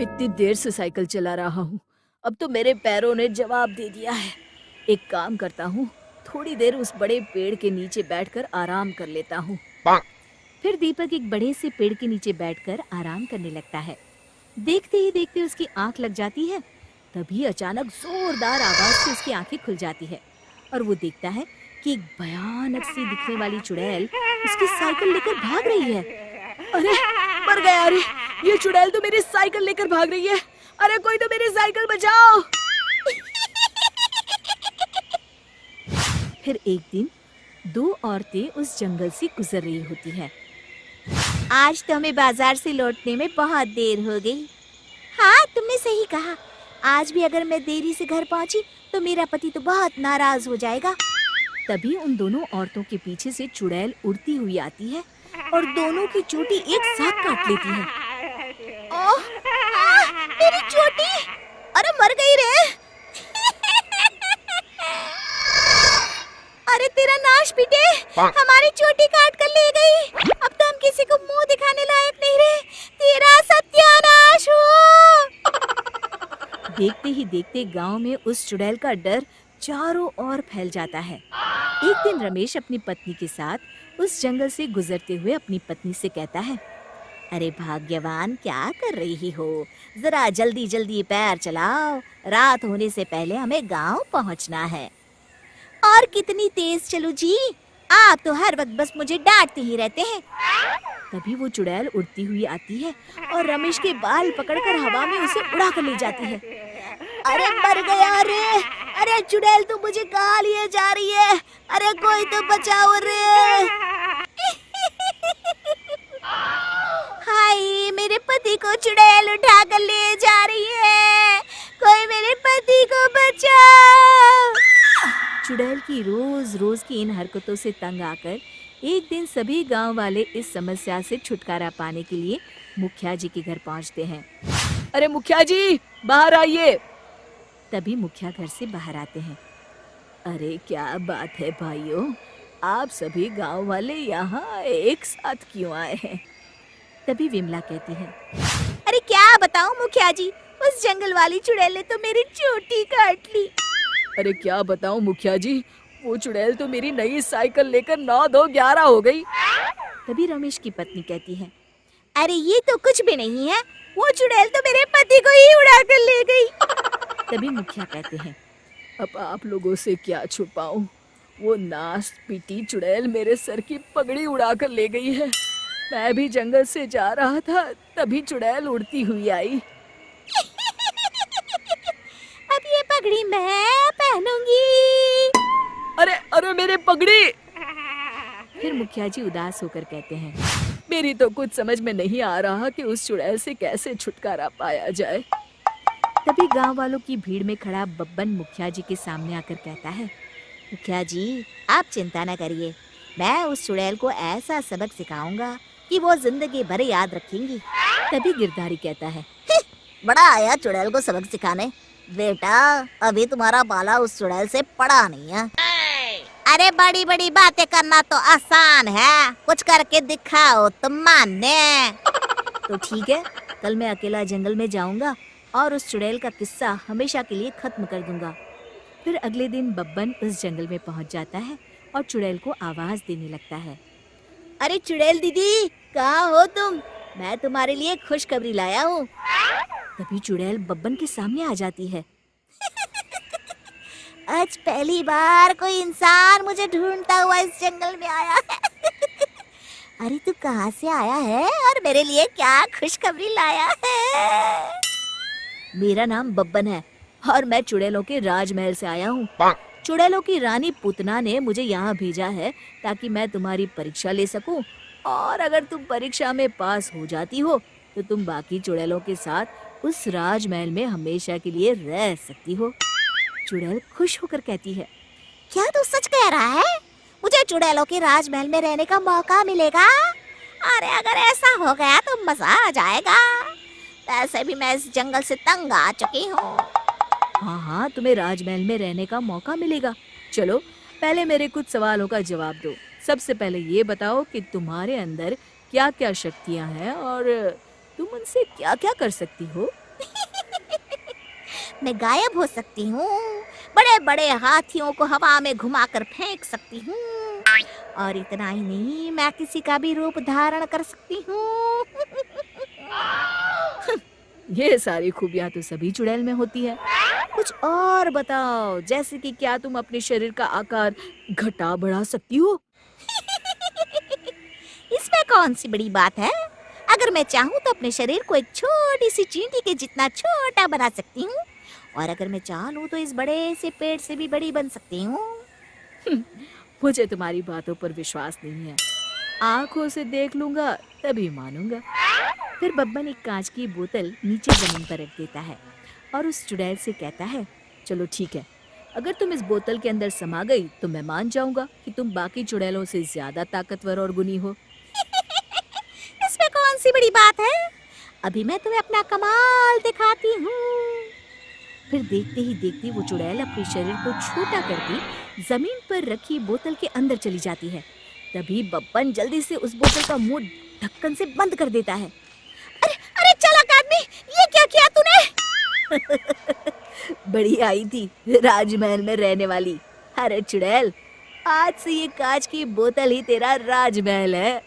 इतनी देर से साइकिल चला रहा हूँ। अब तो मेरे पैरों ने जवाब दे दिया है। एक काम करता हूँ, थोड़ी देर उस बड़े पेड़ के नीचे बैठकर आराम कर लेता हूँ। फिर दीपक एक बड़े से पेड़ के नीचे बैठकर आराम करने लगता है। देखते ही देखते उसकी आंख लग जाती है। तभी अचानक जोरदार आवाज से उसकी आंखें खुल जाती है और वो देखता है कि एक भयानक सी दिखने वाली चुड़ैल उसकी साइकिल लेकर भाग रही है। अरे मर गया! अरे ये चुड़ैल तो मेरी साइकिल लेकर भाग रही है। अरे कोई तो मेरी साइकिल बचाओ! फिर एक दिन दो औरतें उस जंगल से गुजर रही होती हैं। आज तो हमें बाजार से लौटने में बहुत देर हो गई। हाँ, तुमने सही कहा। आज भी अगर मैं देरी से घर पहुंची तो मेरा पति तो बहुत नाराज हो जाएगा। तभी उन दोनों औरतों के पीछे से चुड़ैल उड़ती हुई आती है और दोनों की चोटी एक साथ काट लेती है। ओह, मेरी चोटी! अरे मर गई रे! अरे तेरा नाश पीटे! हमारी चोटी काट कर ले गई। अब तो हम किसी को मुंह दिखाने लायक नहीं रहे। तेरा सत्यानाश हो! देखते ही देखते गांव में उस चुड़ैल का डर चारों ओर फैल जाता है। एक दिन रमेश अपनी पत्नी के साथ उस जंगल से गुजरते हुए अपनी पत्नी से कहता है, अरे भाग्यवान, क्या कर रही हो? जरा जल्दी जल्दी पैर चलाओ, रात होने से पहले हमें गांव पहुंचना है। और कितनी तेज चलूं जी? आप तो हर वक्त बस मुझे डांटते ही रहते हैं। तभी वो चुड़ैल उड़ती हुई आती है और रमेश के बाल पकड़कर हवा में उसे उड़ा कर ले जाती है। अरे मर गया रे! अरे चुड़ैल तो मुझे कहाँ लिए जा रही है? अरे कोई तो बचाओ रे! हाय, मेरे पति को चुड़ैल उठा कर ले जा रही है। कोई मेरे पति को बचाओ! चुड़ैल की रोज रोज की इन हरकतों से तंग आकर एक दिन सभी गांव वाले इस समस्या से छुटकारा पाने के लिए मुखिया जी के घर पहुंचते हैं। अरे मुखिया जी, बाहर आइए! तभी मुखिया घर से बाहर आते हैं। अरे क्या बात है भाइयों, आप सभी गांव वाले यहाँ एक साथ क्यों आए हैं? तभी विमला कहती है, अरे क्या बताऊं मुखिया जी, उस जंगल वाली चुड़ैल ने तो मेरी चोटी काट ली। अरे क्या बताऊं मुखिया जी, वो चुड़ैल तो मेरी नई साइकिल लेकर 9-2-11 हो गई। तभी रमेश की पत्नी कहती है, अरे ये तो कुछ भी नहीं है, वो चुड़ैल तो मेरे पति को ही उड़ा कर ले गई। तभी मुखिया कहते हैं, अब आप लोगों से क्या छुपाऊं, वो नाश पीटी चुड़ैल मेरे सर की पगड़ी उड़ा कर ले गई है। मैं भी जंगल से जा रहा था, तभी चुड़ैल उड़ती हुई आई। अब ये पगड़ी मैं पहनूंगी। अरे अरे मेरे पगड़ी! फिर मुखिया जी उदास होकर कहते हैं, मेरी तो कुछ समझ में नहीं आ रहा कि उस चुड़ैल से कैसे छुटकारा पाया जाए। तभी गांव वालों की भीड़ में खड़ा बब्बन मुखिया जी के सामने आकर कहता है, मुखिया जी, आप चिंता न करिए, मैं उस चुड़ैल को ऐसा सबक सिखाऊंगा कि वो जिंदगी भर याद रखेंगी। तभी गिरधारी कहता है, बड़ा आया चुड़ैल को सबक सिखाने। बेटा, अभी तुम्हारा बाला उस चुड़ैल से पड़ा नहीं है। अरे बड़ी बड़ी बातें करना तो आसान है, कुछ करके दिखाओ तुम माने। तो ठीक है, कल मैं अकेला जंगल में जाऊंगा और उस चुड़ैल का किस्सा हमेशा के लिए खत्म कर दूंगा। फिर अगले दिन बब्बन उस जंगल में पहुंच जाता है और चुड़ैल को आवाज देने लगता है, अरे चुड़ैल दीदी, कहाँ हो तुम? मैं तुम्हारे लिए खुशखबरी लाया हूँ। तभी चुड़ैल बब्बन के सामने आ जाती है। आज पहली बार कोई इंसान मुझे ढूंढता हुआ इस जंगल में आया है। अरे तू कहाँ से आया है और मेरे लिए क्या खुशखबरी लाया है? मेरा नाम बब्बन है और मैं चुड़ैलों के राजमहल से आया हूँ। चुड़ैलों की रानी पूतना ने मुझे यहाँ भेजा है ताकि मैं तुम्हारी परीक्षा ले सकूं, और अगर तुम परीक्षा में पास हो जाती हो तो तुम बाकी चुड़ैलों के साथ उस राजमहल में हमेशा के लिए रह सकती हो। चुड़ैल खुश होकर कहती है, क्या तू सच कह रहा है? मुझे चुड़ैलों के राजमहल में रहने का मौका मिलेगा? अरे अगर ऐसा हो गया तो मजा आ जाएगा। वैसे भी मैं इस जंगल से तंग आ चुकी हूँ। हाँ हाँ, तुम्हें राजमहल में रहने का मौका मिलेगा। चलो पहले मेरे कुछ सवालों का जवाब दो। सबसे पहले ये बताओ कि तुम्हारे अंदर क्या क्या शक्तियाँ हैं और तुम उनसे क्या क्या कर सकती हो? मैं गायब हो सकती हूँ, बड़े बड़े हाथियों को हवा में घुमाकर फेंक सकती हूँ, और इतना ही नहीं, मैं किसी का भी रूप धारण कर सकती हूँ। ये सारी खूबियां तो सभी चुड़ैल में होती है। कुछ और बताओ, जैसे कि क्या तुम अपने शरीर का आकार घटा बढ़ा सकती हो? इसमें कौन सी बड़ी बात है? अगर मैं चाहूँ तो अपने शरीर को एक छोटी सी चींटी के जितना छोटा बना सकती हूँ, और अगर मैं चाह लूँ तो इस बड़े से पेड़ से भी बड़ी बन सकती हूँ। मुझे तुम्हारी बातों पर विश्वास नहीं है। आंखों से देख लूंगा तभी मानूंगा। फिर बब्बन एक कांच की बोतल नीचे जमीन पर रख देता है और उस चुड़ैल से कहता है, चलो ठीक है, अगर तुम इस बोतल के अंदर समा गई तो मैं मान जाऊंगा कि तुम बाकी चुड़ैलों से ज्यादा ताकतवर और गुनी हो। इसमें कौन सी बड़ी बात है? अभी मैं तुम्हें अपना कमाल दिखाती हूँ। फिर देखते ही देखते वो चुड़ैल अपने शरीर को छोटा करके जमीन पर रखी बोतल के अंदर चली जाती है। तभी बब्बन जल्दी से उस बोतल का मुंह ढक्कन से बंद कर देता है। अरे अरे चालाक आदमी, ये क्या किया तूने? बड़ी आई थी राजमहल में रहने वाली। अरे चुड़ैल, आज से ये कांच की बोतल ही तेरा राजमहल है।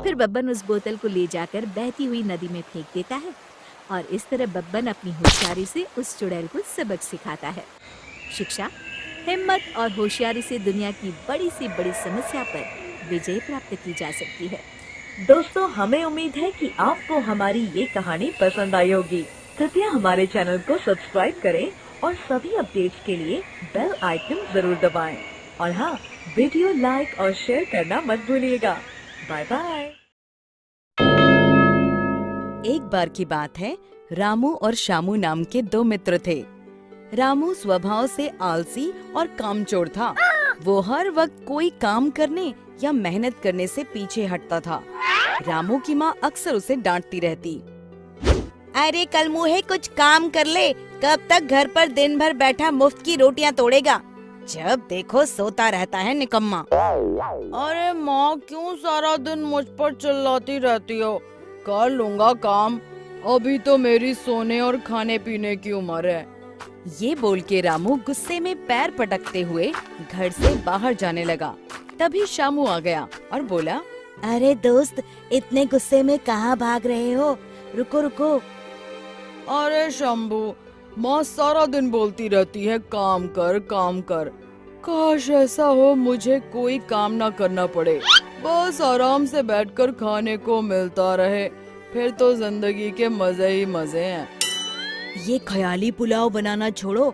फिर बब्बन उस बोतल को ले जाकर बहती हुई नदी में फेंक देता है और इस तरह बब्बन अपनी होशियारी से उस चुड़ैल को सबक सिखाता है। शिक्षा, हिम्मत और होशियारी से दुनिया की बड़ी से बड़ी समस्या पर विजय प्राप्त की जा सकती है। दोस्तों, हमें उम्मीद है कि आपको हमारी ये कहानी पसंद आई होगी। कृपया हमारे चैनल को सब्सक्राइब करें और सभी अपडेट्स के लिए बेल आइकन जरूर दबाएं। और हाँ, वीडियो लाइक और शेयर करना मत भूलिएगा। Bye bye. एक बार की बात है, रामू और श्यामू नाम के दो मित्र थे। रामू स्वभाव से आलसी और कामचोर था। वो हर वक्त कोई काम करने या मेहनत करने से पीछे हटता था। रामू की माँ अक्सर उसे डांटती रहती। अरे कल मुहे कुछ काम कर ले, कब तक घर पर दिन भर बैठा मुफ्त की रोटियां तोड़ेगा, जब देखो सोता रहता है निकम्मा। अरे माँ, क्यों सारा दिन मुझ पर चिल्लाती रहती हो? कर लूंगा काम, अभी तो मेरी सोने और खाने पीने की उम्र है। ये बोल के रामू गुस्से में पैर पटकते हुए घर से बाहर जाने लगा। तभी श्यामू आ गया और बोला, अरे दोस्त, इतने गुस्से में कहाँ भाग रहे हो? रुको रुको। अरे शंभू, माँ सारा दिन बोलती रहती है काम कर काम कर। काश ऐसा हो मुझे कोई काम ना करना पड़े, बस आराम से बैठकर खाने को मिलता रहे, फिर तो जिंदगी के मजे ही मजे हैं। ये ख्याली पुलाव बनाना छोड़ो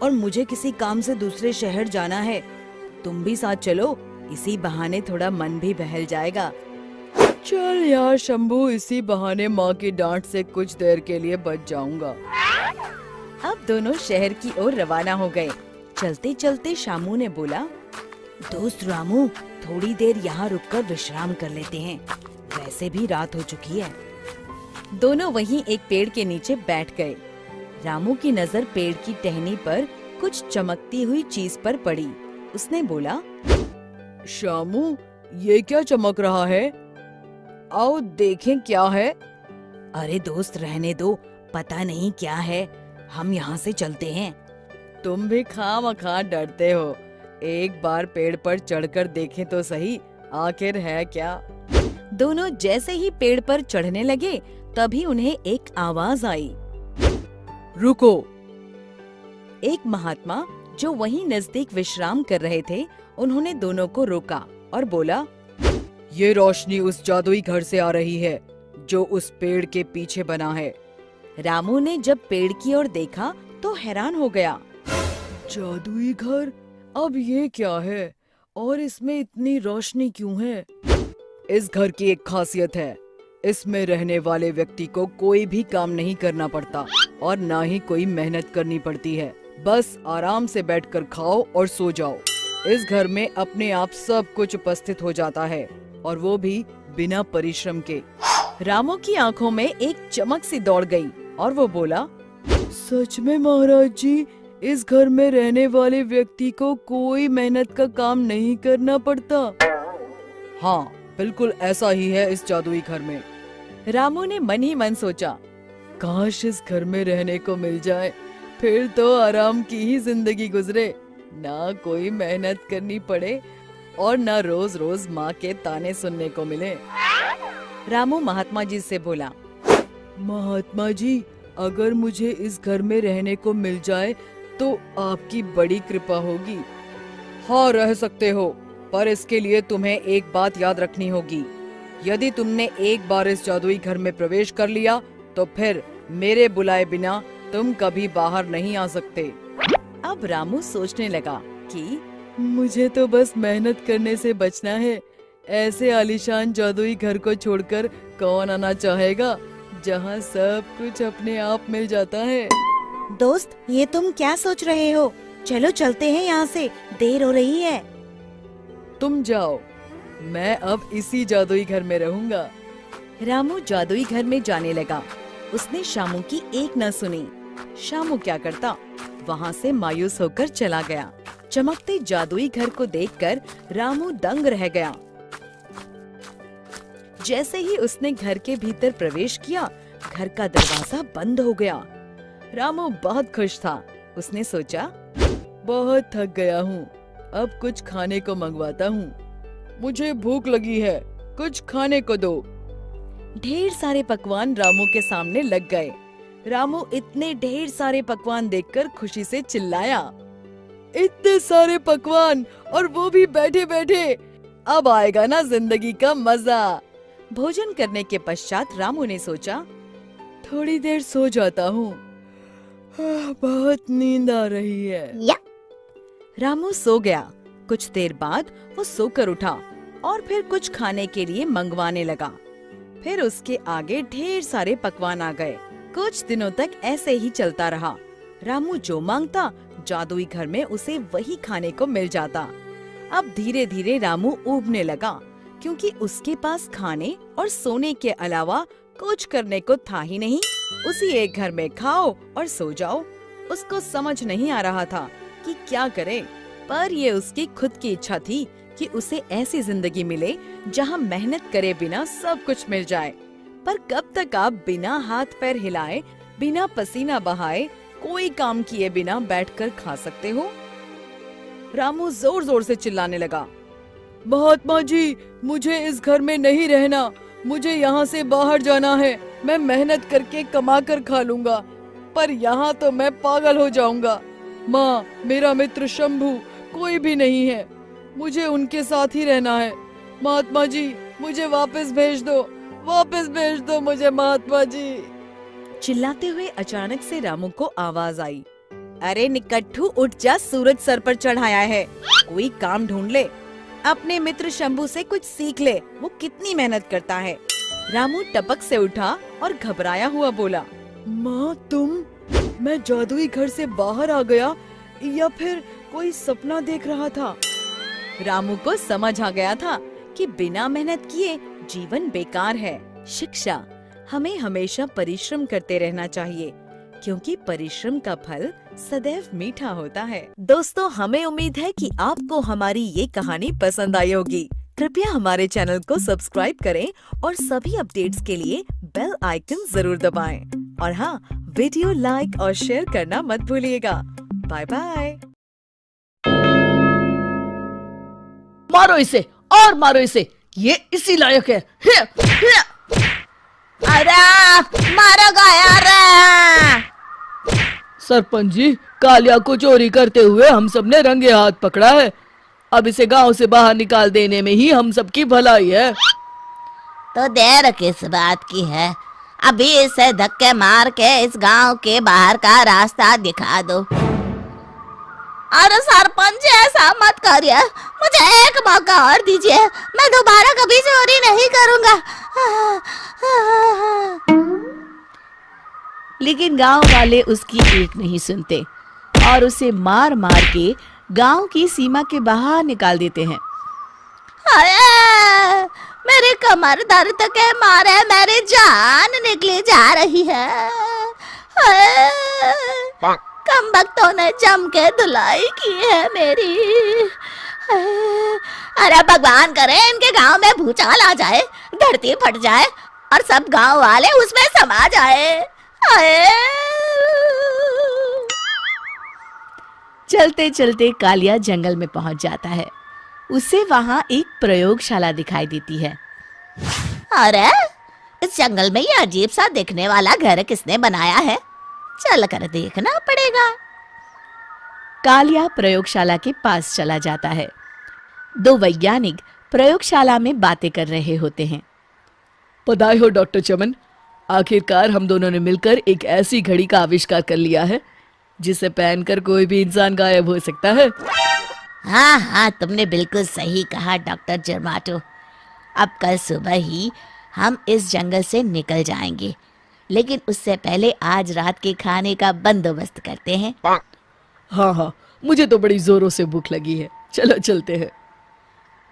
और मुझे किसी काम से दूसरे शहर जाना है। तुम भी साथ चलो, इसी बहाने थोड़ा मन भी बहल जाएगा। चल यार शंभू, इसी बहाने माँ की डांट से कुछ देर के लिए बच जाऊंगा। अब दोनों शहर की ओर रवाना हो गए। चलते चलते श्यामू ने बोला, दोस्त रामू, थोड़ी देर यहाँ रुककर विश्राम कर लेते हैं, वैसे भी रात हो चुकी है। दोनों वहीं एक पेड़ के नीचे बैठ गए। रामू की नजर पेड़ की टहनी पर कुछ चमकती हुई चीज पर पड़ी। उसने बोला, श्यामू, ये क्या चमक रहा है? आओ देखें क्या है। अरे दोस्त रहने दो, पता नहीं क्या है, हम यहाँ से चलते हैं। तुम भी खामखा डरते हो, एक बार पेड़ पर चढ़कर देखें तो सही, आखिर है क्या। दोनों जैसे ही पेड़ पर चढ़ने लगे तभी उन्हें एक आवाज आई, रुको। एक महात्मा जो वहीं नजदीक विश्राम कर रहे थे, उन्होंने दोनों को रोका और बोला, ये रोशनी उस जादुई घर से आ रही है जो उस पेड़ के पीछे बना है। रामू ने जब पेड़ की ओर देखा तो हैरान हो गया। जादुई घर? अब ये क्या है और इसमें इतनी रोशनी क्यों है? इस घर की एक खासियत है, इसमें रहने वाले व्यक्ति को कोई भी काम नहीं करना पड़ता और ना ही कोई मेहनत करनी पड़ती है, बस आराम से बैठकर खाओ और सो जाओ। इस घर में अपने आप सब कुछ उपस्थित हो जाता है और वो भी बिना परिश्रम के। रामू की आंखों में एक चमक सी दौड़ गई और वो बोला, सच में महाराज जी, इस घर में रहने वाले व्यक्ति को कोई मेहनत का काम नहीं करना पड़ता? हाँ, बिल्कुल ऐसा ही है इस जादुई घर में। रामू ने मन ही मन सोचा, काश इस घर में रहने को मिल जाए, फिर तो आराम की ही जिंदगी गुजरे, ना कोई मेहनत करनी पड़े और ना रोज रोज माँ के ताने सुनने को मिले। रामू महात्मा जी से बोला, महात्मा जी, अगर मुझे इस घर में रहने को मिल जाए तो आपकी बड़ी कृपा होगी। हाँ, रह सकते हो, पर इसके लिए तुम्हें एक बात याद रखनी होगी। यदि तुमने एक बार इस जादुई घर में प्रवेश कर लिया तो फिर मेरे बुलाए बिना तुम कभी बाहर नहीं आ सकते। अब रामू सोचने लगा कि मुझे तो बस मेहनत करने से बचना है। ऐसे आलीशान जादुई घर को छोड़कर कौन आना चाहेगा जहाँ सब कुछ अपने आप मिल जाता है। दोस्त, ये तुम क्या सोच रहे हो? चलो चलते हैं यहाँ से, देर हो रही है। तुम जाओ, मैं अब इसी जादुई घर में रहूंगा। रामू जादुई घर में जाने लगा। उसने शामू की एक न सुनी। शामू क्या करता, वहाँ से मायूस होकर चला गया। चमकते जादुई घर को देखकर रामू दंग रह गया। जैसे ही उसने घर के भीतर प्रवेश किया, घर का दरवाजा बंद हो गया। रामू बहुत खुश था। उसने सोचा, बहुत थक गया हूँ, अब कुछ खाने को मंगवाता हूँ। मुझे भूख लगी है, कुछ खाने को दो। ढेर सारे पकवान रामू के सामने लग गए। रामू इतने ढेर सारे पकवान देखकर खुशी से चिल्लाया, इतने सारे पकवान, और वो भी बैठे बैठे, अब आएगा ना जिंदगी का मजा। भोजन करने के पश्चात रामू ने सोचा, थोड़ी देर सो जाता हूँ, बहुत नींद आ रही है। रामू सो गया। कुछ देर बाद वो सोकर उठा और फिर कुछ खाने के लिए मंगवाने लगा। फिर उसके आगे ढेर सारे पकवान आ गए। कुछ दिनों तक ऐसे ही चलता रहा। रामू जो मांगता, जादुई घर में उसे वही खाने को मिल जाता। अब धीरे धीरे रामू ऊबने लगा, क्योंकि उसके पास खाने और सोने के अलावा कुछ करने को था ही नहीं। उसी एक घर में खाओ और सो जाओ। उसको समझ नहीं आ रहा था कि क्या करे, पर ये उसकी खुद की इच्छा थी कि उसे ऐसी जिंदगी मिले जहाँ मेहनत करे बिना सब कुछ मिल जाए। पर कब तक आप बिना हाथ पैर हिलाए, बिना पसीना बहाए, कोई काम किए बिना बैठकर खा सकते हो? रामू जोर जोर से चिल्लाने लगा, महात्मा जी, मुझे इस घर में नहीं रहना, मुझे यहाँ से बाहर जाना है। मैं मेहनत करके कमा कर खा लूंगा, पर यहाँ तो मैं पागल हो जाऊंगा। माँ, मेरा मित्र शंभू कोई भी नहीं है, मुझे उनके साथ ही रहना है। महात्मा जी, मुझे वापस भेज दो मुझे, महात्मा जी। चिल्लाते हुए अचानक से रामू को आवाज आई, अरे निकट्ठू, उठ जा, सूरज सर पर चढ़ाया है, कोई काम ढूंढ ले। अपने मित्र शंभू से कुछ सीख ले, वो कितनी मेहनत करता है। रामू टपक से उठा और घबराया हुआ बोला, माँ तुम, मैं जादुई घर से बाहर आ गया या फिर कोई सपना देख रहा था? रामू को समझ आ गया था कि बिना मेहनत किए जीवन बेकार है। शिक्षा, हमें हमेशा परिश्रम करते रहना चाहिए, क्योंकि परिश्रम का फल सदैव मीठा होता है। दोस्तों, हमें उम्मीद है कि आपको हमारी ये कहानी पसंद आई होगी। कृपया हमारे चैनल को सब्सक्राइब करें और सभी अपडेट्स के लिए बेल आइकन जरूर दबाएं। और हाँ, वीडियो लाइक और शेयर करना मत भूलिएगा। Bye bye. मारो इसे और मारो इसे, ये इसी लायक है। अरे मारो गया रे। सरपंच जी, कालिया को चोरी करते हुए हम सब ने रंगे हाथ पकड़ा है। अब इसे गांव से बाहर निकाल देने में ही हम सबकी भलाई है। तो देर किस बात की है, अभी इसे धक्के मार के इस गांव के बाहर का रास्ता दिखा दो। अरे सरपंच, ऐसा मत करिए, मुझे एक मौका और दीजिए, मैं दोबारा कभी चोरी नहीं करूंगा। लेकिन गांव वाले उसकी एक नहीं सुनते और उसे मार मार के गांव की सीमा के बाहर निकाल देते हैं। अरे मेरी कमर दर्द के मारे मेरी जान निकली जा रही है। कमबख्तों ने जम के धुलाई की है मेरी। अरे भगवान करे इनके गांव में भूचाल आ जाए, धरती फट जाए और सब गांव वाले उसमें समा जाए। हाय। चलते चलते कालिया जंगल में पहुंच जाता है। उसे वहां एक प्रयोगशाला दिखाई देती है। अरे इस जंगल में ये अजीब सा दिखने वाला घर किसने बनाया है? चल कर देखना पड़ेगा। कालिया प्रयोगशाला के पास चला जाता है। दो वैज्ञानिक प्रयोगशाला में बातें कर रहे होते हैं। बधाई हो डॉक्टर चमन, आखिरकार हम दोनों ने मिलकर एक ऐसी घड़ी का आविष्कार कर लिया है जिसे पहनकर कोई भी इंसान गायब हो सकता है। हाँ हाँ, तुमने बिल्कुल सही कहा डॉक्टर जर्माटो। अब कल सुबह ही हम इस जंगल से निकल जाएंगे, लेकिन उससे पहले आज रात के खाने का बंदोबस्त करते हैं। हाँ हाँ, मुझे तो बड़ी जोरों से भूख लगी है, चलो चलते हैं।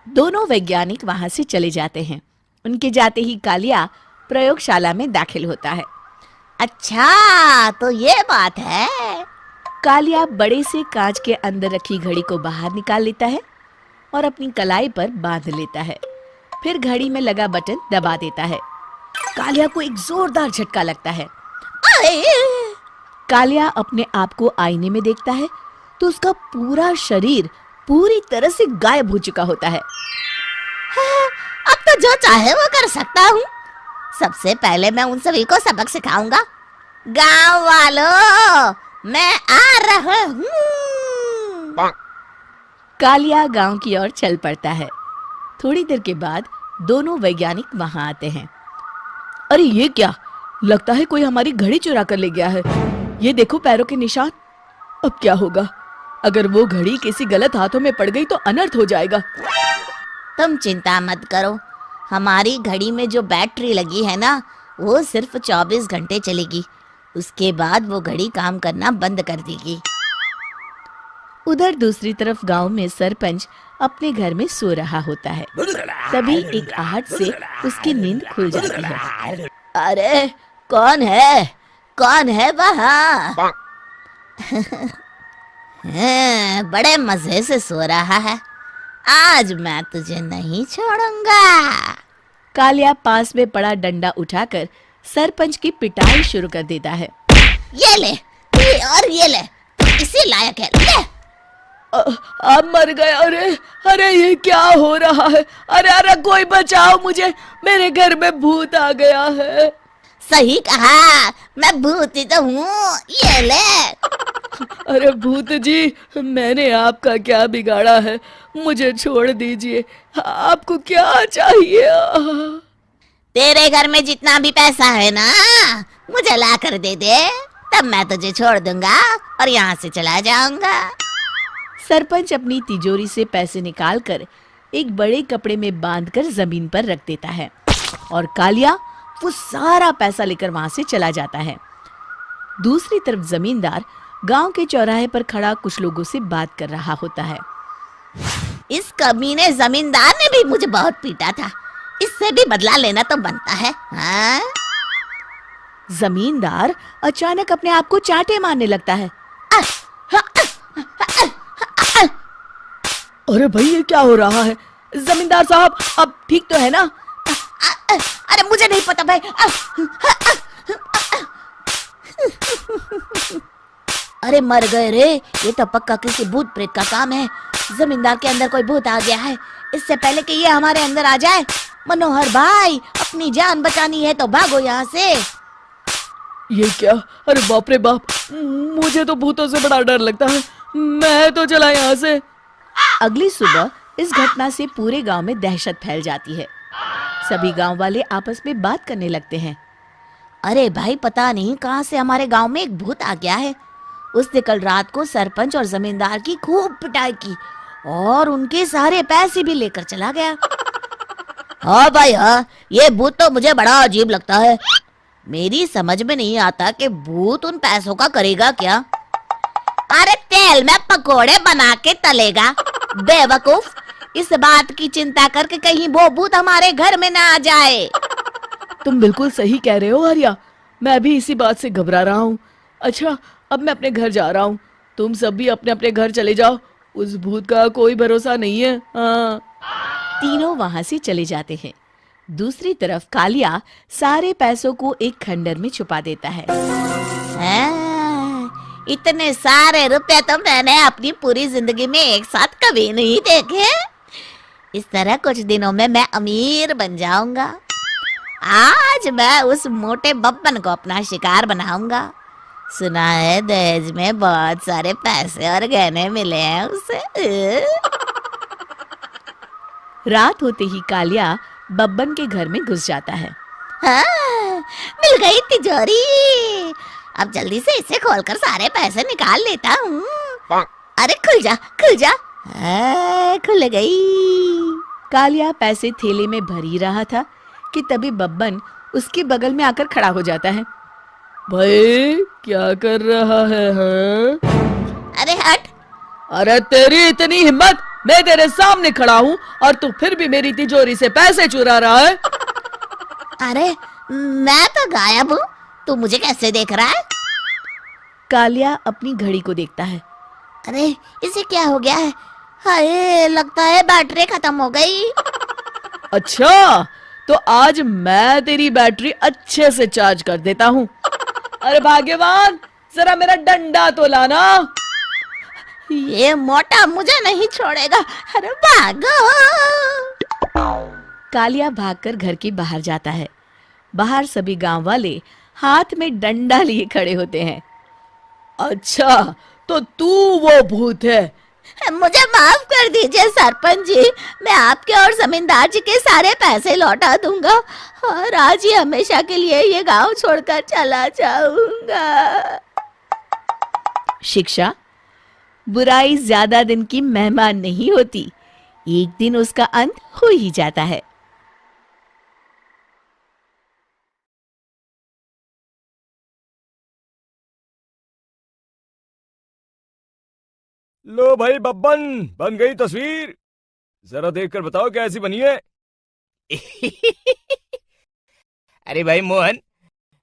दोनों वैज्ञानिक वहां से चले जाते हैं। उनके जाते ही कालिया प्रयोगशाला में दाखिल होता है। अच्छा तो ये बात है। कालिया बड़े से कांच के अंदर रखी घड़ी को बाहर निकाल लेता है और अपनी कलाई पर बांध लेता है। फिर घड़ी में लगा बटन दबा देता है। कालिया को एक जोरदार झटका लगता है। आए! कालिया अपने आप को आईने में देखता है तो उसका पूरा शरीर पूरी तरह से गायब हो चुका होता है। हाँ, अब तो जो चाहे वो कर सकता हूँ। सबसे पहले मैं उन सभी को सबक सिखाऊंगा। गांव वालों, मैं आ रहा हूँ। कालिया गांव की ओर चल पड़ता है। थोड़ी देर के बाद दोनों वैज्ञानिक वहां आते हैं। अरे ये क्या, लगता है कोई हमारी घड़ी चुरा कर ले गया है। ये देखो पैरों के निशान। अब क्या होगा? अगर वो घड़ी किसी गलत हाथों में पड़ गई तो अनर्थ हो जाएगा। तुम चिंता मत करो, हमारी घड़ी में जो बैटरी लगी है ना, वो सिर्फ 24 घंटे चलेगी। उसके बाद वो घड़ी काम करना बंद कर देगी। उधर दूसरी तरफ गांव में सरपंच अपने घर में सो रहा होता है। तभी एक आहट से उसकी नींद खुल जाती है। अरे कौन है? कौन है वहाँ? बड़े मजे से सो रहा है। आज मैं तुझे नहीं छोड़ूंगा। कालिया पास में पड़ा डंडा उठाकर सरपंच की पिटाई शुरू कर देता है। ये ले, ये और ये ले, तू इसी लायक है। ले। आप मर गए। अरे अरे ये क्या हो रहा है? अरे अरे कोई बचाओ मुझे, मेरे घर में भूत आ गया है। सही कहा, मैं भूत ही तो हूँ। ये ले। अरे भूत जी, मैंने आपका क्या बिगाड़ा है? मुझे छोड़ दीजिए, आपको क्या चाहिए? तेरे घर में जितना भी पैसा है ना, मुझे ला कर दे दे, तब मैं तुझे छोड़ दूंगा और यहाँ से चला जाऊंगा। सरपंच अपनी तिजोरी से पैसे निकालकर एक बड़े कपड़े में बांधकर जमीन पर रख देता है और कालिया वो सारा पैसा लेकर वहां से चला जाता है। दूसरी तरफ जमींदार गांव के चौराहे पर खड़ा कुछ लोगों से बात कर रहा होता है। इस कमीने जमींदार ने भी मुझे बहुत पीटा था, इससे भी बदला लेना तो बनता है। हाँ? जमींदार अचानक अपने आप को चांटे मारने लगता है। अरे भाई ये क्या हो रहा है? जमींदार साहब, अब ठीक तो है ना? अरे मुझे नहीं पता भाई। अरे मर गए रे, ये तो पक्का किसी भूत प्रेत का काम है। जमींदार के अंदर कोई भूत आ गया है। इससे पहले कि ये हमारे अंदर आ जाए, मनोहर भाई अपनी जान बचानी है तो भागो यहाँ से। ये क्या? अरे बाप रे बाप, मुझे तो भूतों से बड़ा डर लगता है। मैं तो चला यहाँ से। अगली सुबह इस घटना से पूरे गांव में दहशत फैल जाती है। सभी गांव वाले आपस में बात करने लगते हैं। अरे भाई, पता नहीं कहाँ से हमारे गांव में एक भूत आ गया है। उसने कल रात को सरपंच और जमींदार की खूब पिटाई की और उनके सारे पैसे भी लेकर चला गया। हाँ भाई हाँ, ये भूत तो मुझे बड़ा अजीब लगता है। मेरी समझ में नहीं आता कि भूत उन पैसों का करेगा क्या। अरे तेल में पकोड़े बना के तलेगा, बेवकूफ। इस बात की चिंता करके कहीं वो भूत हमारे घर में ना आ जाए। तुम बिल्कुल सही कह रहे हो आर्या, मैं भी इसी बात से घबरा रहा हूँ। अच्छा, अब मैं अपने घर जा रहा हूँ, तुम सब भी अपने अपने घर चले जाओ। उस भूत का कोई भरोसा नहीं है। हाँ। तीनों वहां से चले जाते हैं। दूसरी तरफ कालिया सारे पैसों को एक खंडर में छुपा देता है। इतने सारे रुपए तो मैंने अपनी पूरी जिंदगी में एक साथ कभी नहीं देखे। इस तरह कुछ दिनों में मैं अमीर बन जाऊंगा। आज मैं उस मोटे बब्बन को अपना शिकार बनाऊंगा। सुना है दहेज में बहुत सारे पैसे और गहने मिले हैं उसे। रात होते ही कालिया बब्बन के घर में घुस जाता है। हाँ, मिल गई तिजोरी। अब जल्दी से इसे खोलकर सारे पैसे निकाल लेता हूँ। अरे खुल जा खुल जा। खुल गई। कालिया पैसे थैले में भर ही रहा था कि तभी बब्बन उसके बगल में आकर खड़ा हो जाता है। भाई क्या कर रहा है हाँ? अरे हट। अरे तेरी इतनी हिम्मत, मैं तेरे सामने खड़ा हूँ और तू फिर भी मेरी तिजोरी से पैसे चुरा रहा है। अरे मैं तो गायब हूँ, तू मुझे कैसे देख रहा है? कालिया अपनी घड़ी को देखता है। अरे इसे क्या हो गया है? हाय, लगता है बैटरी खत्म हो गई। अच्छा, तो आज मैं तेरी बैटरी अच्छे से चार्ज कर देता हूँ। अरे भाग्यवान, जरा मेरा डंडा तो लाना। ये मोटा मुझे नहीं छोड़ेगा। अरे भागो। कालिया भागकर घर के बाहर जाता है। बाहर सभी गांव वाले हाथ में डंडा लिए खड़े होते हैं। अच्छा, तो तू वो भूत है? मुझे माफ कर दीजिए सरपंच जी, मैं आपके और जमींदार जी के सारे पैसे लौटा दूंगा और आज ही हमेशा के लिए ये गांव छोड़कर चला जाऊंगा। शिक्षा, बुराई ज्यादा दिन की मेहमान नहीं होती, एक दिन उसका अंत हो ही जाता है। लो भाई बब्बन, बन गई तस्वीर। जरा देखकर बताओ कैसी बनी है। अरे भाई मोहन,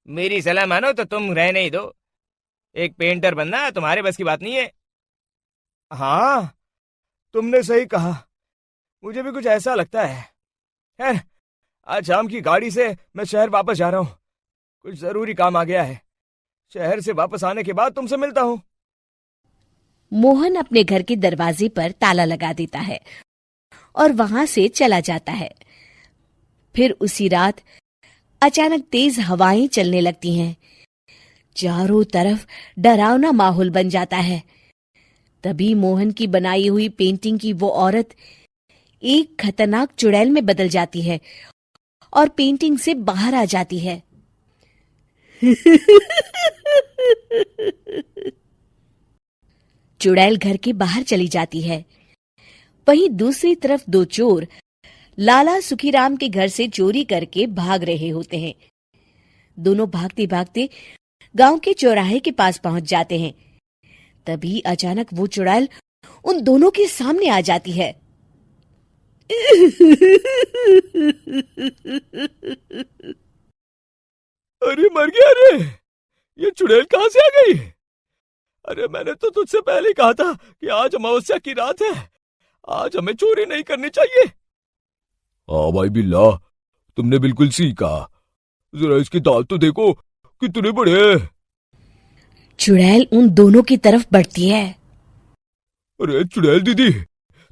मेरी सलाह मानो तो तुम रहने ही दो। एक पेंटर बनना तुम्हारे बस की बात नहीं है। हाँ, तुमने सही कहा, मुझे भी कुछ ऐसा लगता है। खैर, आज शाम की गाड़ी से मैं शहर वापस जा रहा हूँ। कुछ जरूरी काम आ गया है। शहर से वापस आने के बाद तुमसे मिलता हूँ। मोहन अपने घर के दरवाजे पर ताला लगा देता है और वहां से चला जाता है। फिर उसी रात अचानक तेज हवाएं चलने लगती हैं। चारों तरफ डरावना माहौल बन जाता है। तभी मोहन की बनाई हुई पेंटिंग की वो औरत एक खतरनाक चुड़ैल में बदल जाती है और पेंटिंग से बाहर आ जाती है। चुड़ैल घर के बाहर चली जाती है। वहीं दूसरी तरफ दो चोर लाला सुखीराम के घर से चोरी करके भाग रहे होते हैं। दोनों भागते भागते गांव के चौराहे के पास पहुंच जाते हैं। तभी अचानक वो चुड़ैल उन दोनों के सामने आ जाती है। अरे मर गया रे, ये चुड़ैल कहाँ से आ गई? अरे मैंने तो तुझसे पहले ही कहा था कि आज अमावस्या की रात है, आज हमें चोरी नहीं करनी चाहिए। हाँ भाई बिल्ला, तुमने बिल्कुल सही कहा। जरा इसके दांत तो देखो कितने बड़े हैं। चुड़ैल उन दोनों की तरफ बढ़ती है। अरे चुड़ैल दीदी,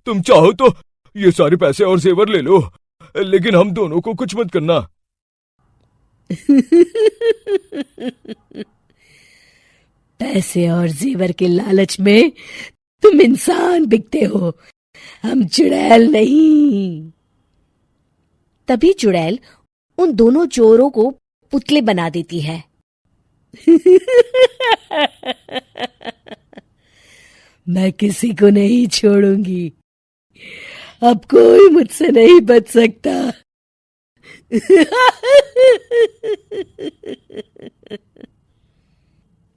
तुम चाहो तो ये सारे पैसे और जेवर ले लो, लेकिन हम दोनों को कुछ मत करना। पैसे और जेवर के लालच में तुम इंसान बिकते हो, हम चुड़ैल नहीं। तभी चुड़ैल उन दोनों चोरों को पुतले बना देती है। मैं किसी को नहीं छोड़ूंगी, अब कोई मुझसे नहीं बच सकता।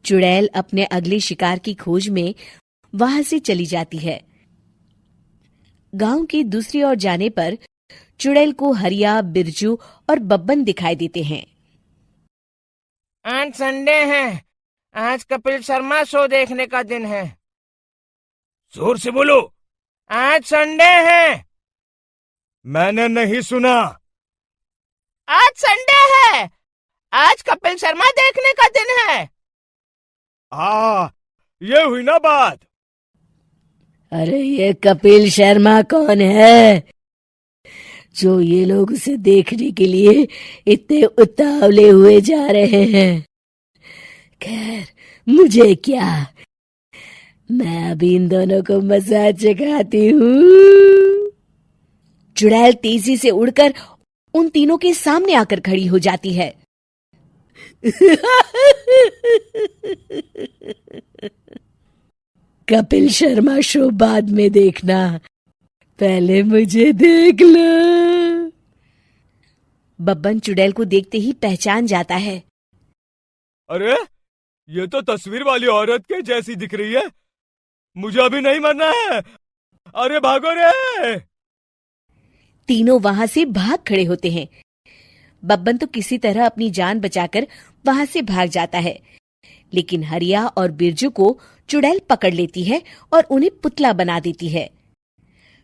चुड़ैल अपने अगले शिकार की खोज में वहां से चली जाती है। गांव की दूसरी ओर जाने पर चुड़ैल को हरिया, बिरजू और बब्बन दिखाई देते हैं। आज संडे है, आज कपिल शर्मा शो देखने का दिन है। जोर से बोलो। आज संडे है। मैंने नहीं सुना। आज संडे है, आज कपिल शर्मा देखने का दिन है। हाँ, ये हुई ना बात। अरे ये कपिल शर्मा कौन है जो ये लोग उसे देखने के लिए इतने उतावले हुए जा रहे हैं? खैर, मुझे क्या, मैं अभी इन दोनों को मजा चखाती हूँ। चुड़ैल तेजी से उड़कर उन तीनों के सामने आकर खड़ी हो जाती है। कपिल शर्मा शो बाद में देखना, पहले मुझे देख लो। बब्बन चुड़ैल को देखते ही पहचान जाता है। अरे, ये तो तस्वीर वाली औरत के जैसी दिख रही है। मुझे अभी नहीं मरना है। अरे भागो रे। तीनों वहां से भाग खड़े होते हैं। बब्बन तो किसी तरह अपनी जान बचाकर वहां से भाग जाता है, लेकिन हरिया और बिरजू को चुड़ैल पकड़ लेती है और उन्हें पुतला बना देती है।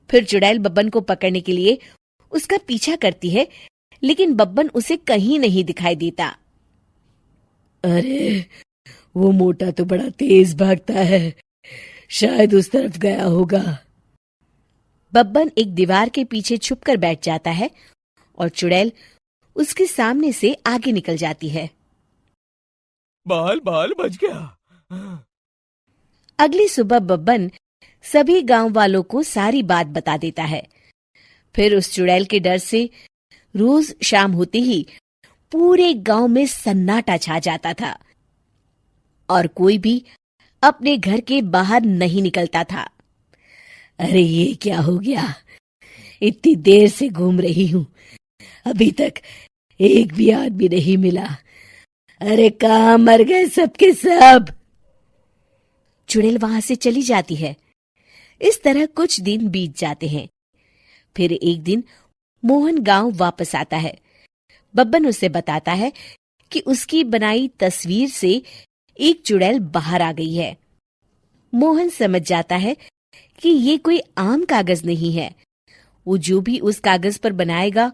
फिर चुड़ैल बब्बन को पकड़ने के लिए उसका पीछा करती है, लेकिन बब्बन उसे कहीं नहीं दिखाई देता। अरे, वो मोटा तो बड़ा तेज भागता है, शायद उस तरफ गया होगा। बब्बन एक दीवार के पीछे छुपकर बैठ जाता है और चुड़ैल उसके सामने से आगे निकल जाती है। बाल बाल बच गया। अगली सुबह बब्बन सभी गांव वालों को सारी बात बता देता है। फिर उस चुड़ैल के डर से रोज शाम होते ही पूरे गांव में सन्नाटा छा जाता था और कोई भी अपने घर के बाहर नहीं निकलता था। अरे ये क्या हो गया, इतनी देर से घूम रही हूं, अभी तक एक भी आदमी नहीं मिला। अरे कहाँ मर गए सबके सब। चुड़ैल वहां से चली जाती है। इस तरह कुछ दिन बीत जाते हैं। फिर एक दिन मोहन गांव वापस आता है। बब्बन उसे बताता है कि उसकी बनाई तस्वीर से एक चुड़ैल बाहर आ गई है। मोहन समझ जाता है कि ये कोई आम कागज नहीं है। वो जो भी उस कागज पर बनाएगा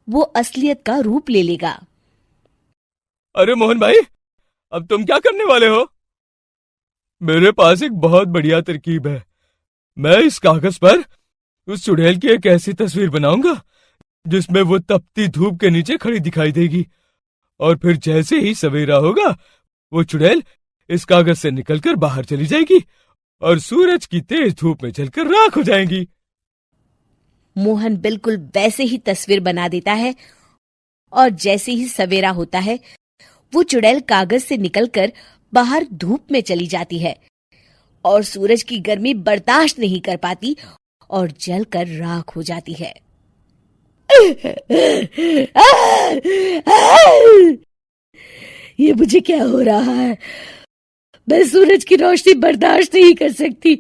वो असलियत का रूप ले लेगा। अरे मोहन भाई, अब तुम क्या करने वाले हो? मेरे पास एक बहुत बढ़िया तरकीब है। मैं इस कागज पर उस चुड़ैल की एक ऐसी तस्वीर बनाऊंगा जिसमें वो तपती धूप के नीचे खड़ी दिखाई देगी, और फिर जैसे ही सवेरा होगा वो चुड़ैल इस कागज से निकलकर बाहर चली जाएगी और सूरज की तेज धूप में जलकर राख हो जाएंगी। मोहन बिल्कुल वैसे ही तस्वीर बना देता है और जैसे ही सवेरा होता है वो चुड़ैल कागज से निकलकर बाहर धूप में चली जाती है और सूरज की गर्मी बर्दाश्त नहीं कर पाती और जलकर राख हो जाती है। ये मुझे क्या हो रहा है? मैं सूरज की रोशनी बर्दाश्त नहीं कर सकती।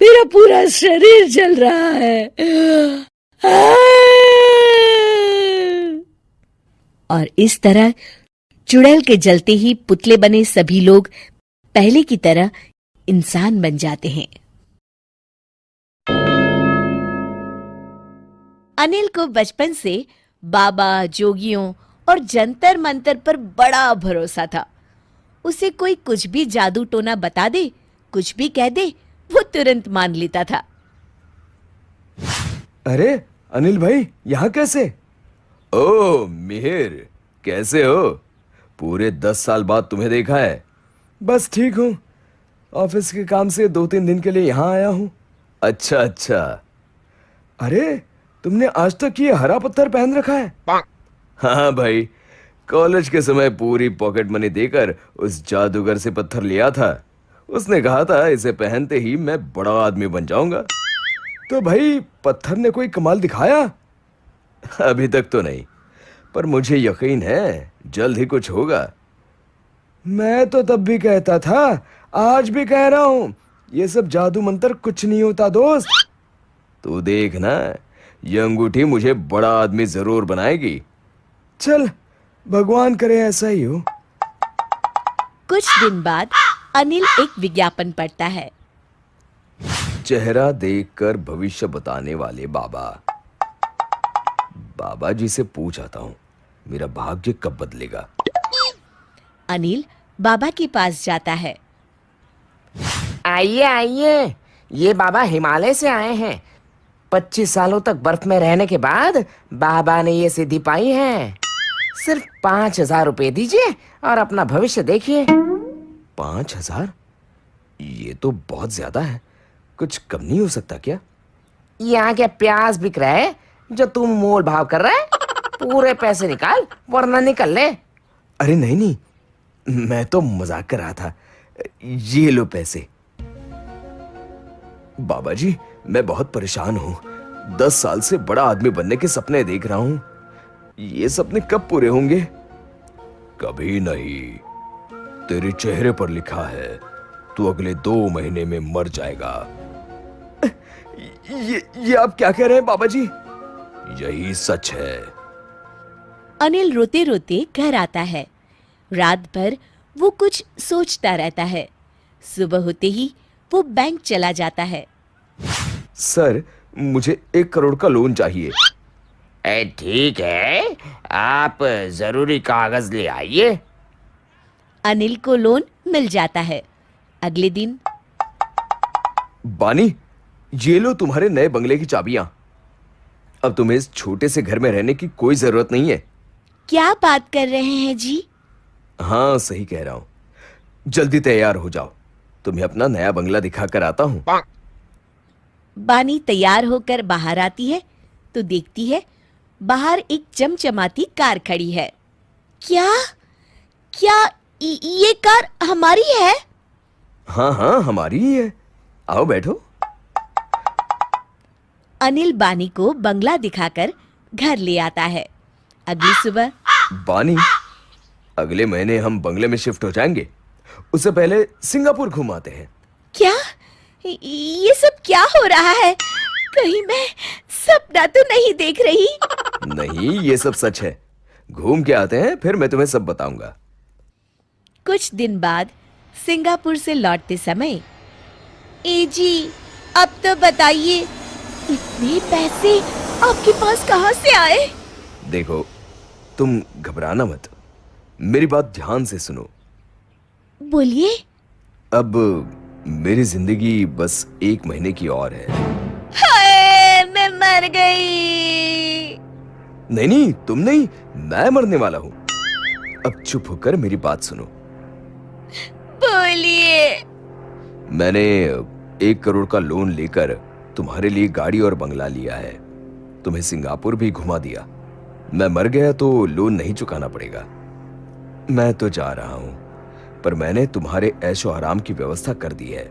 मेरा पूरा शरीर जल रहा है। और इस तरह चुड़ैल के जलते ही पुतले बने सभी लोग पहले की तरह इंसान बन जाते हैं। अनिल को बचपन से बाबा, जोगियों और जंतर मंतर पर बड़ा भरोसा था। उसे कोई कुछ भी जादू टोना बता दे, कुछ भी कह दे, वो तुरंत मान लेता था। अरे अनिल भाई, यहाँ कैसे? ओ मिहिर, कैसे हो? पूरे 10 साल बाद तुम्हें देखा है। बस ठीक हूँ, ऑफिस के काम से 2-3 दिन के लिए यहाँ आया हूँ। अच्छा अच्छा। अरे तुमने आज तक ये हरा पत्थर पहन रखा है? हाँ भाई, कॉलेज के समय पूरी पॉकेट मनी देकर उस जादूगर से पत्थर लिया था। उसने कहा था इसे पहनते ही मैं बड़ा आदमी बन जाऊंगा। तो भाई पत्थर ने कोई कमाल दिखाया? अभी तक तो नहीं, पर मुझे यकीन है जल्द ही कुछ होगा। मैं तो तब भी कहता था, आज भी कह रहा हूं, ये सब जादू मंत्र कुछ नहीं होता दोस्त। तू देखना, ये अंगूठी मुझे बड़ा आदमी जरूर बनाएगी। चल, भगवान करे ऐसा ही हो। कुछ दिन बाद अनिल एक विज्ञापन पढ़ता है। चेहरा देखकर भविष्य बताने वाले बाबा। बाबा जी से पूछ आता हूँ मेरा भाग्य कब बदलेगा। अनिल बाबा के पास जाता है। आइए आइए, ये बाबा हिमालय से आए हैं। 25 सालों तक बर्फ में रहने के बाद बाबा ने ये सिद्धि पाई है। सिर्फ 5,000 रुपए दीजिए और अपना भविष्य देखिए। 5,000? ये तो बहुत ज्यादा है, कुछ कम नहीं हो सकता क्या? यहाँ के प्याज बिक रहा है जो तुम मोल भाव कर रहा है। पूरे पैसे निकाल वरना निकल ले। अरे नहीं नहीं, मैं तो मजाक कर रहा था। ये लो पैसे। बाबा जी, मैं बहुत परेशान हूँ। 10 साल से बड़ा आदमी बनने के सपने देख रहा हूँ। ये सपने कब पूरे होंगे? कभी नहीं। तेरे चेहरे पर लिखा है तू अगले 2 महीने में मर जाएगा। ये आप क्या कह रहे हैं बाबा जी? यही सच है। अनिल रोते रोते घर आता है। रात भर वो कुछ सोचता रहता है। सुबह होते ही वो बैंक चला जाता है। सर, मुझे 1 करोड़ का लोन चाहिए। ठीक है, आप जरूरी कागज ले आइए। अनिल को लोन मिल जाता है। अगले दिन बानी, ये लो तुम्हारे नए बंगले की चाबियां। अब तुम्हें इस छोटे से घर में रहने की कोई जरूरत नहीं है। क्या बात कर रहे हैं जी? हाँ, सही कह रहा हूं। जल्दी तैयार हो जाओ, तुम्हें अपना नया बंगला दिखा कर आता हूं। बानी तैयार होकर बाहर आती है तो देखती है बाहर एक चमचमाती कार खड़ी है। क्या क्या ये कार हमारी है? हाँ हाँ, हमारी ही है। आओ बैठो। अनिल बानी को बंगला दिखाकर घर ले आता है। अगली सुबह बानी, अगले महीने हम बंगले में शिफ्ट हो जाएंगे। उससे पहले सिंगापुर घुमाते हैं। क्या ये सब क्या हो रहा है? कहीं मैं सपना तो नहीं देख रही? नहीं, ये सब सच है। घूम के आते हैं, फिर मैं तुम्हें सब बताऊंगा। कुछ दिन बाद सिंगापुर से लौटते समय, ए जी, अब तो बताइए इतने पैसे आपके पास कहाँ से आए? देखो, तुम घबराना मत, मेरी बात ध्यान से सुनो। बोलिए। अब मेरी जिंदगी बस 1 महीने की और है। हाय, मैं मर गई। नहीं नहीं, तुम नहीं, मैं मरने वाला हूं। अब चुप होकर मेरी बात सुनो। बोलिए। मैंने 1 करोड़ का लोन लेकर तुम्हारे लिए गाड़ी और बंगला लिया है। तुम्हें सिंगापुर भी घुमा दिया। मैं मर गया तो लोन नहीं चुकाना पड़ेगा। मैं तो जा रहा हूं, पर मैंने तुम्हारे ऐशो आराम की व्यवस्था कर दी है।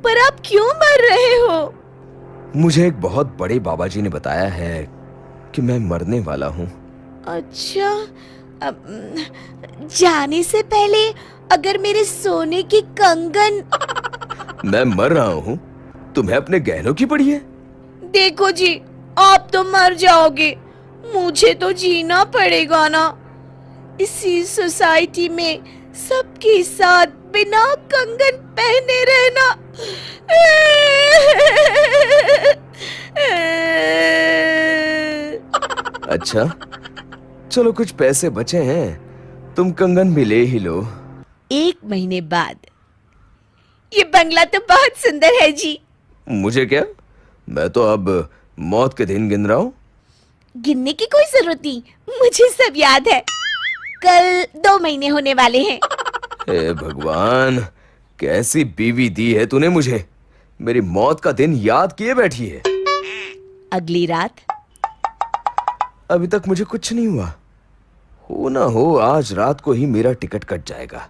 पर आप क्यों मर रहे हो? मुझे एक बहुत बड़े बाबा जी ने बताया है कि मैं मरने वाला हूं। अच्छा, जाने से पहले अगर मेरे सोने की कंगन। मैं मर रहा हूं, तुम्हें अपने गहनों की पड़ी है। देखो जी, आप तो मर जाओगे, मुझे तो जीना पड़ेगा ना। इसी सोसाइटी में सबके साथ बिना कंगन पहने रहना। अच्छा, चलो कुछ पैसे बचे हैं, तुम कंगन भी ले ही लो। 1 महीने बाद, ये बंगला तो बहुत सुंदर है जी। मुझे क्या, मैं तो अब मौत के दिन गिन रहा हूं। गिनने की कोई जरूरत नहीं, मुझे सब याद है। कल 2 महीने होने वाले हैं। हे भगवान, कैसी बीवी दी है तूने मुझे। मेरी मौत का दिन याद किए बैठी है। अगली रात अभी तक मुझे कुछ नहीं हुआ। हो ना हो, आज रात को ही मेरा टिकट कट जाएगा।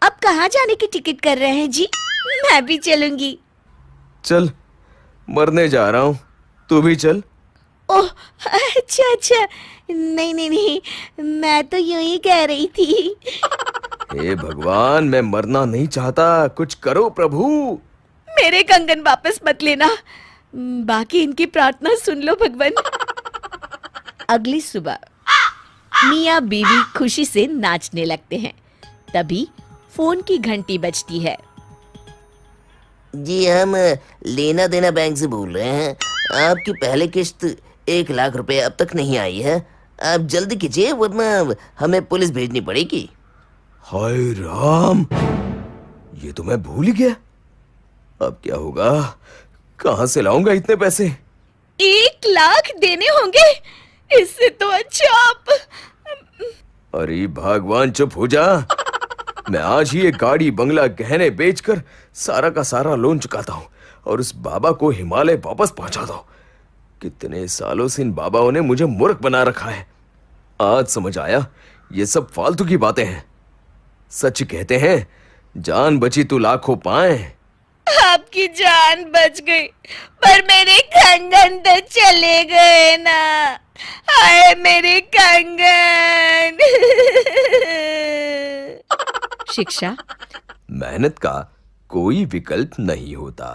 अब कहाँ जाने की टिकट कर रहे हैं जी? मैं भी चलूंगी। चल, मरने जा रहा हूं, तू भी चल। ओह, अच्छा अच्छा, नहीं नहीं नहीं, मैं तो यूं ही कह रही थी। हे भगवान, मैं मरना नहीं चाहता, कुछ करो प्रभु। मेरे कंगन वापस मत लेना, बाकी इनकी प्रार्थना सुन लो भगवान। अगली सुबह मियाँ बीवी खुशी से नाचने लगते हैं। तभी फोन की घंटी बजती है। जी, हम लेना देना बैंक से बोल रहे हैं। आपकी पहली किस्त 1 लाख रुपए अब तक नहीं आई है। आप जल्दी कीजिए वरना हमें पुलिस भेजनी पड़ेगी। हाय राम, ये तो मैं भूल ही गया। अब क्या होगा, कहां से लाऊंगा इतने पैसे? 1 लाख देने होंगे? इससे तो अच्छा आप अरे भगवान, चुप हो जा। मैं आज ही एक गाड़ी, बंगला, गहने बेचकर सारा का सारा लोन चुकाता हूं और उस बाबा को हिमालय वापस पहुंचाता हूं। कितने सालों से इन बाबाओं ने मुझे मूर्ख बना रखा है। आज समझ आया, ये सब फालतू की बातें हैं। सच कहते हैं, जान बची तो लाखों पाए। आपकी जान बच गई, पर मेरे कंगन तो चले गए ना। हाय मेरे कंगन। शिक्षा, मेहनत का कोई विकल्प नहीं होता।